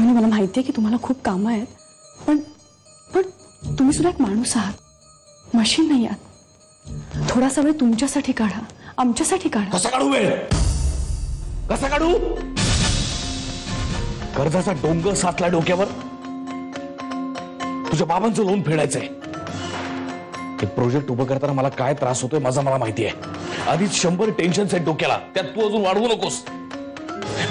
वहिनी मला माहिती आहे की तुम्हाला खूप कामं आहेत, पण पण तुम्ही सुद्धा एक माणूस आहात, मशीन नाही आहात. थोडासा वेळ तुमच्यासाठी काढा, आमच्यासाठी काढा. कसा काढू वेळ? कसा काढू? कर्जाचा डोंगर साचला डोक्यावर. तुझ्या बाबांचं लोन फेडायचंय. ते प्रोजेक्ट उभं करताना मला काय त्रास होतोय माझा मला माहिती आहे. आधीच 100 टेन्शन्स आहेत डोक्याला, त्यात तू अजून वाढवू नकोस.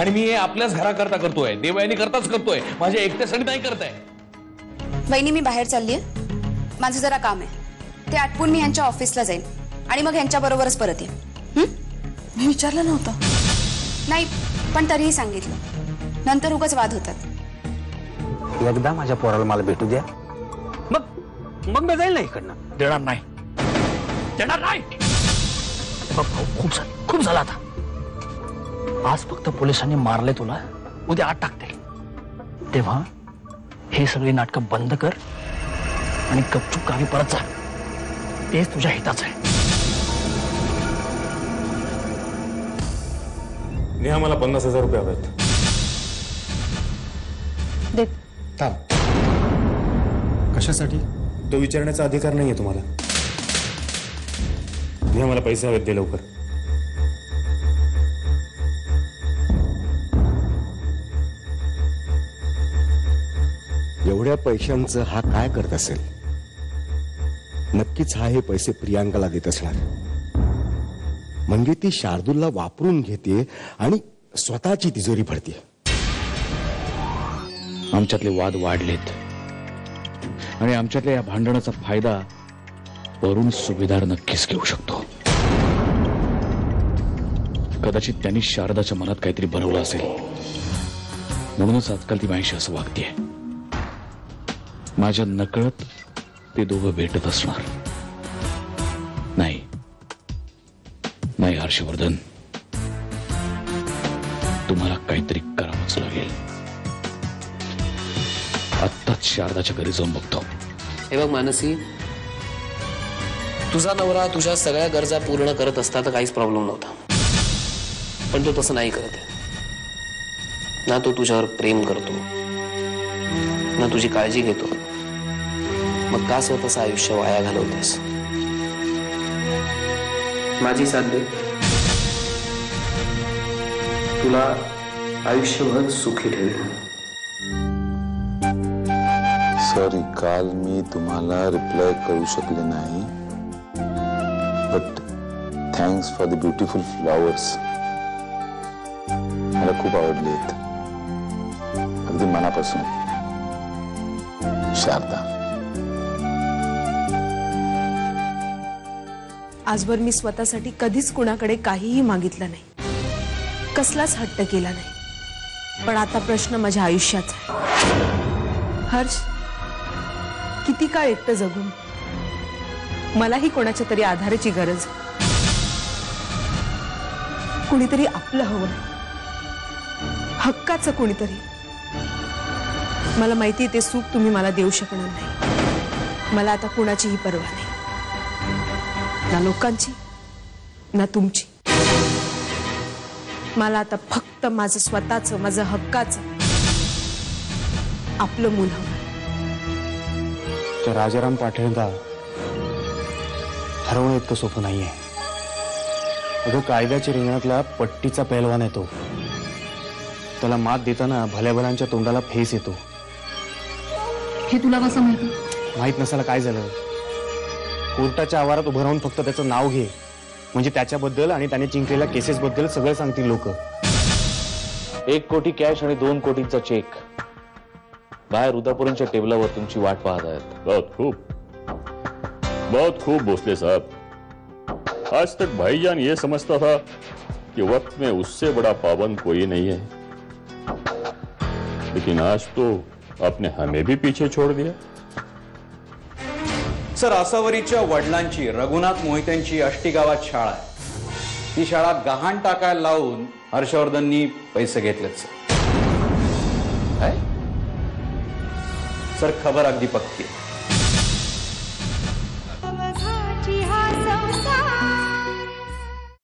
आणि मी हे आपल्याच घराकरता करतोय, देवयानी करताच करतोय, माझ्या एकट्यासाठी नाही करताय. वहिनी मी बाहेर चाललीये, माझं जरा काम आहे. ते आटपून मी यांच्या ऑफिसला जाईन आणि मग यांच्या बरोबरच परत येईन. मी विचारलं नव्हतं. नाही, पण तरीही सांगितलं. नंतर उगाच वाद होतात. एकदा माझ्या पोराला मला भेटू द्या, मग मी जाईल ना इकडनं. देणार नाही, देणार नाही. भाऊ खूप झालं आता. आज फक्त पोलिसांनी मारले तुला, उद्या आत टाकतील. तेव्हा हे सगळे नाटकं बंद कर आणि गपचूप गावी परत जा. तेच तुझ्या हिताचं आहे. नेहा मला 50,000 रुपये हवेत. देत. थांब. कशासाठी? तो विचारण्याचा अधिकार नाहीये तुम्हाला. नेहा मला पैसे हवेत, दे लवकर. एवढ्या पैशांचं हा काय करत असेल? नक्कीच हा हे पैसे प्रियांकाला देत असणार. म्हणजे ती शार्दूलला वापरून घेते आणि स्वतःची तिजोरी भरते. आमच्यातले वाद वाढलेत आणि आमच्यातल्या या भांडणाचा फायदा वरून सुभेदार नक्कीच घेऊ शकतो. कदाचित त्यांनी शारदाच्या मनात काहीतरी बनवलं असेल, म्हणूनच आजकाल ती माझ्याशी असं वागतेय. माझ्या नकळत ते दोघं भेटत असणार. नाही नाही हर्षवर्धन, तुम्हाला काहीतरी करावंच लागेल. आत्ताच शारदाच्या घरी जाऊन बघतो. हे बघ मानसी, तुझा नवरा तुझ्या सगळ्या गरजा पूर्ण करत असता तर काहीच प्रॉब्लेम नव्हता, पण तो तसं नाही करत आहे ना. तो तुझ्यावर प्रेम करतो ना, तुझी काळजी घेतो. मग का स्वतःचं आयुष्य वाया घालवतेस? माझी साथ दे, तुला आयुष्यभर सुखी ठेवेल. सॉरी, काल मी तुम्हाला रिप्लाय करू शकले नाही, but thanks for the beautiful flowers. मला खूप आवडले आहेत, अगदी मनापासून. शारदा. आजवर मी स्वतःसाठी कधीच कुणाकडे काहीही मागितलं नाही, कसलाच हट्ट केला नाही. पण आता प्रश्न माझ्या आयुष्याचा आहे. हर्ष, किती काळ एकटं जगून? मलाही कोणाच्या तरी आधाराची गरज. कुणीतरी आपलं हवं, हक्काचं कुणीतरी. मला माहिती ते सुख तुम्ही मला देऊ शकणार नाही. मला आता कुणाचीही पर्वा नाही, ना लोकांची ना तुमची. मला आता फक्त माझं स्वतःचं, माझं हक्काचं आपलं मूल हवं. तर राजाराम पाठणदा हरवणं इतकं सोपं नाहीये. अगं, कायद्याच्या रिंगणातला पट्टीचा पैलवान आहे तो. त्याला मात देताना भल्या भल्यांच्या तोंडाला फेस येतो. हे तुला कसं माहिती? माहित नसायला काय झालं? कोर्टाच्या आवारात उभं राहून फक्त त्याचं नाव घे, म्हणजे त्याच्याबद्दल आणि त्याने जिंकलेल्या केसेस बद्दल सगळं सांगतील लोक. 1 कोटी कॅश आणि 2 कोटींचा चेक बाहेर उदापूरच्या टेबलावर तुमची वाट पाहत आहेत. बहुत खूब भोसले साहब. आज तक भाईजान ये समझता था कि वक्त में उससे बड़ा पाबंद कोई नहीं है, लेकिन आज तो आपने हमें भी पीछे छोड़ दिया. सर, आसावरीच्या वडिलांची, रघुनाथ मोहित्यांची आष्टी गावात शाळा आहे. ती शाळा गहाण टाकायला लावून हर्षवर्धननी पैसे घेतलेत. सर, खबर अगदी पक्की आहे.